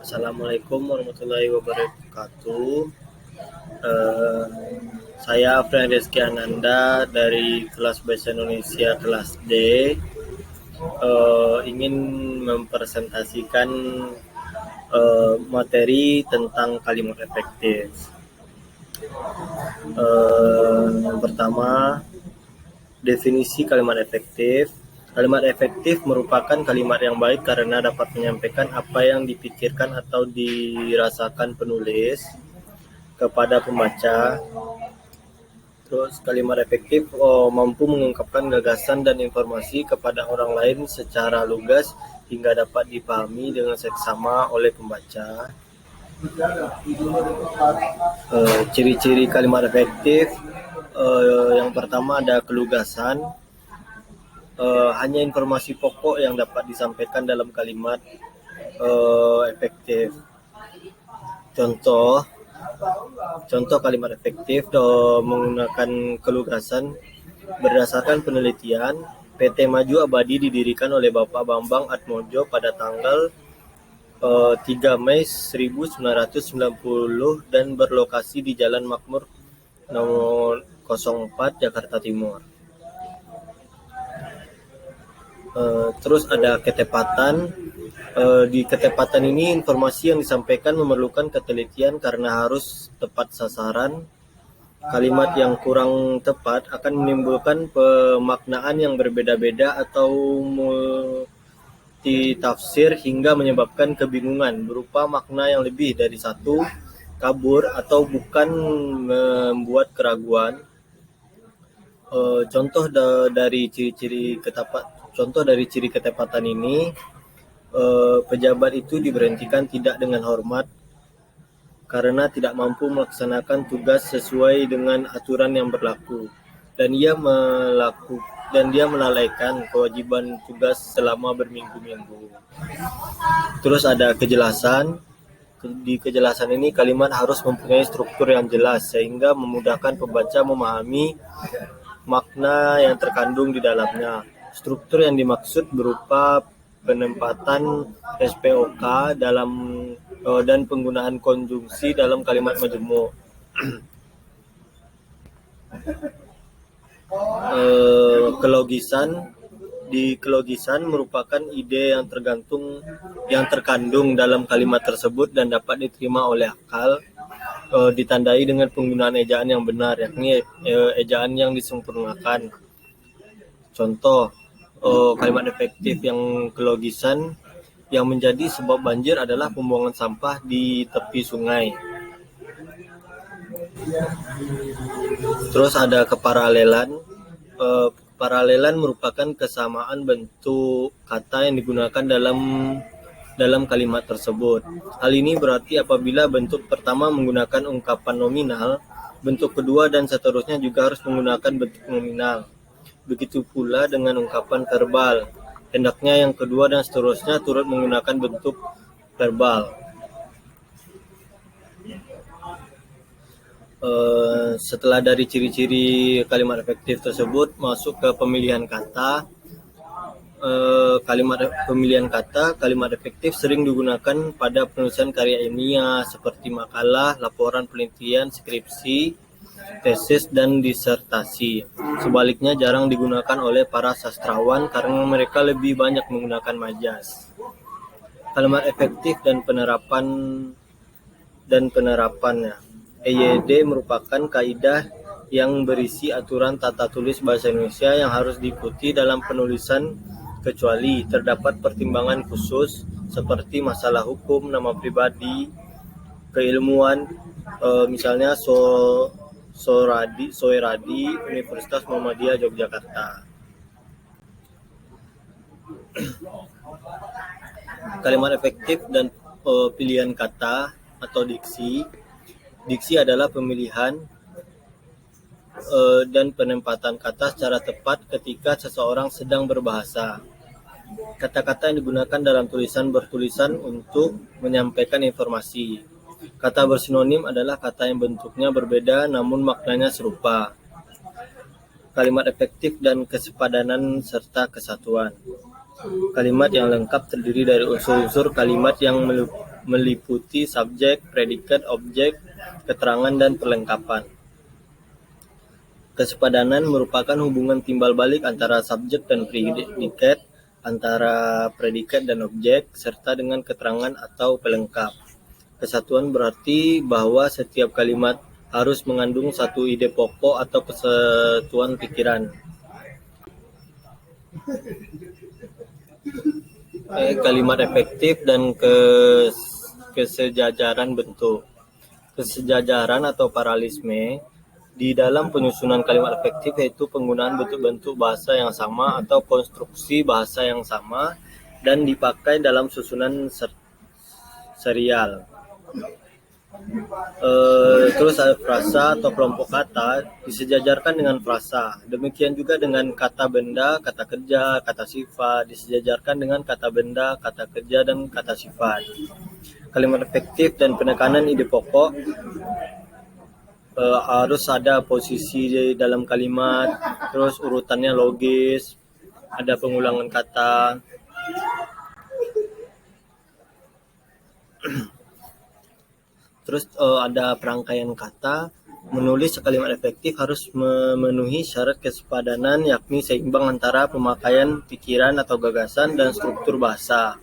Assalamualaikum warahmatullahi wabarakatuh. Eh, saya Afrian Rizky Ananda dari kelas Bahasa Indonesia kelas D. Ingin mempresentasikan materi tentang kalimat efektif. Yang pertama, definisi kalimat efektif. Kalimat efektif merupakan kalimat yang baik karena dapat menyampaikan apa yang dipikirkan atau dirasakan penulis kepada pembaca. Terus kalimat efektif mampu mengungkapkan gagasan dan informasi kepada orang lain secara lugas hingga dapat dipahami dengan seksama oleh pembaca. Ciri-ciri kalimat efektif, yang pertama ada kelugasan. Hanya informasi pokok yang dapat disampaikan dalam kalimat efektif. Contoh kalimat efektif menggunakan kelugasan. Berdasarkan penelitian, PT Maju Abadi didirikan oleh Bapak Bambang Atmojo pada tanggal 3 Mei 1990 dan berlokasi di Jalan Makmur nomor 04 Jakarta Timur. Terus ada ketepatan. Di ketepatan ini informasi yang disampaikan memerlukan ketelitian karena harus tepat sasaran. Kalimat yang kurang tepat akan menimbulkan pemaknaan yang berbeda-beda atau multitafsir hingga menyebabkan kebingungan berupa makna yang lebih dari satu, kabur atau bukan, membuat keraguan. Contoh dari ciri ketepatan ini, pejabat itu diberhentikan tidak dengan hormat karena tidak mampu melaksanakan tugas sesuai dengan aturan yang berlaku, dan dia melalaikan kewajiban tugas selama berminggu-minggu. Terus ada kejelasan. Di kejelasan ini kalimat harus mempunyai struktur yang jelas sehingga memudahkan pembaca memahami makna yang terkandung di dalamnya. Struktur yang dimaksud berupa penempatan SPOK dan penggunaan konjungsi dalam kalimat majemuk. Kelogisan. Di kelogisan merupakan ide yang terkandung dalam kalimat tersebut dan dapat diterima oleh akal, ditandai dengan penggunaan ejaan yang benar, yakni ejaan yang disempurnakan. Contoh kalimat efektif yang kelogisan. Yang menjadi sebab banjir adalah pembuangan sampah di tepi sungai. Terus ada keparalelan. Paralelan merupakan kesamaan bentuk kata yang digunakan dalam kalimat tersebut. Hal ini berarti apabila bentuk pertama menggunakan ungkapan nominal, bentuk kedua dan seterusnya juga harus menggunakan bentuk nominal. Begitu pula dengan ungkapan verbal. Hendaknya yang kedua dan seterusnya turut menggunakan bentuk verbal. Setelah dari ciri-ciri kalimat efektif tersebut, masuk ke pemilihan kata. Kalimat efektif sering digunakan pada penulisan karya ilmiah seperti makalah, laporan penelitian, skripsi, tesis, dan disertasi. Sebaliknya jarang digunakan oleh para sastrawan karena mereka lebih banyak menggunakan majas. Kalimat efektif dan penerapannya. EYD merupakan kaidah yang berisi aturan tata tulis bahasa Indonesia yang harus diikuti dalam penulisan, kecuali terdapat pertimbangan khusus seperti masalah hukum, nama pribadi, keilmuan, misalnya Soeradi, Universitas Muhammadiyah Yogyakarta. Kalimat efektif dan pilihan kata atau diksi. Diksi adalah pemilihan dan penempatan kata secara tepat ketika seseorang sedang berbahasa. Kata-kata yang digunakan dalam tulisan bertulisan untuk menyampaikan informasi. Kata bersinonim adalah kata yang bentuknya berbeda namun maknanya serupa. Kalimat efektif dan kesepadanan serta kesatuan. Kalimat yang lengkap terdiri dari unsur-unsur kalimat yang meliputi subjek, predikat, objek, keterangan, dan perlengkapan. Kesepadanan merupakan hubungan timbal balik antara subjek dan predikat, antara predikat dan objek, serta dengan keterangan atau pelengkap. Kesatuan berarti bahwa setiap kalimat harus mengandung satu ide pokok atau kesatuan pikiran. Kalimat efektif dan kesejajaran bentuk. Kesejajaran atau paralelisme di dalam penyusunan kalimat efektif yaitu penggunaan bentuk-bentuk bahasa yang sama atau konstruksi bahasa yang sama dan dipakai dalam susunan serial. Terus ada frasa atau kelompok kata disejajarkan dengan frasa. Demikian juga dengan kata benda, kata kerja, kata sifat disejajarkan dengan kata benda, kata kerja, dan kata sifat. Kalimat efektif dan penekanan ide pokok harus ada posisi di dalam kalimat, terus urutannya logis, ada pengulangan kata. Terus ada perangkaian kata. Menulis kalimat efektif harus memenuhi syarat kesepadanan, yakni seimbang antara pemakaian pikiran atau gagasan dan struktur bahasa.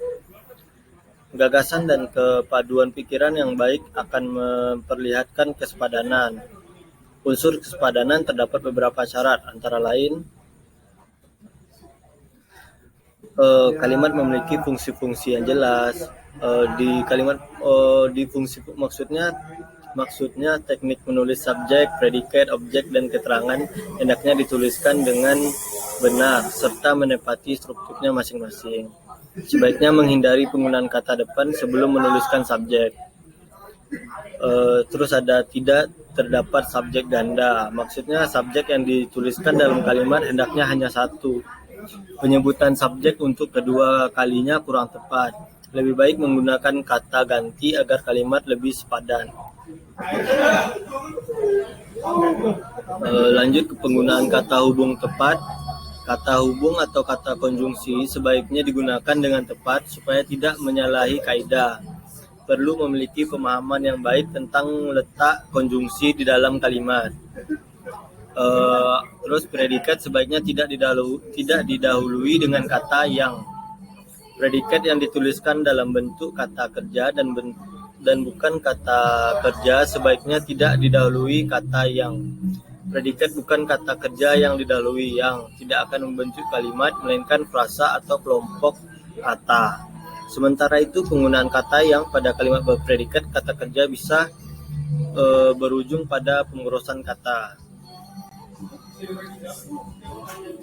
Gagasan dan kepaduan pikiran yang baik akan memperlihatkan kesepadanan. Unsur kesepadanan terdapat beberapa syarat, antara lain kalimat memiliki fungsi-fungsi yang jelas. Di kalimat di fungsi maksudnya teknik menulis subjek, predikat, objek, dan keterangan hendaknya dituliskan dengan benar serta menepati strukturnya masing-masing. Sebaiknya menghindari penggunaan kata depan sebelum menuliskan subjek. Terus ada tidak terdapat subjek ganda. Maksudnya subjek yang dituliskan dalam kalimat hendaknya hanya satu. Penyebutan subjek untuk kedua kalinya kurang tepat. Lebih baik menggunakan kata ganti agar kalimat lebih sepadan. Lanjut ke penggunaan kata hubung tepat. Kata hubung atau kata konjungsi sebaiknya digunakan dengan tepat supaya tidak menyalahi kaidah. Perlu memiliki pemahaman yang baik tentang letak konjungsi di dalam kalimat. Terus predikat sebaiknya tidak didahului dengan kata yang. Predikat yang dituliskan dalam bentuk kata kerja dan bukan kata kerja sebaiknya tidak didahului kata yang. Predikat bukan kata kerja yang didahului yang, tidak akan membentuk kalimat melainkan frasa atau kelompok kata. Sementara itu penggunaan kata yang pada kalimat berpredikat kata kerja bisa berujung pada pengurusan kata.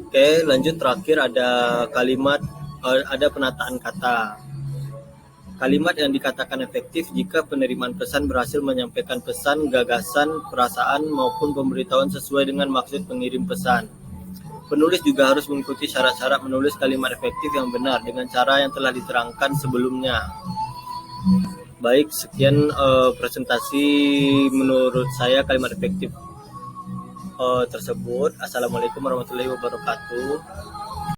Oke, lanjut terakhir ada penataan kata. Kalimat yang dikatakan efektif jika penerimaan pesan berhasil menyampaikan pesan, gagasan, perasaan, maupun pemberitahuan sesuai dengan maksud pengirim pesan. Penulis juga harus mengikuti syarat-syarat menulis kalimat efektif yang benar dengan cara yang telah diterangkan sebelumnya. Baik, sekian presentasi menurut saya kalimat efektif tersebut. Assalamualaikum warahmatullahi wabarakatuh.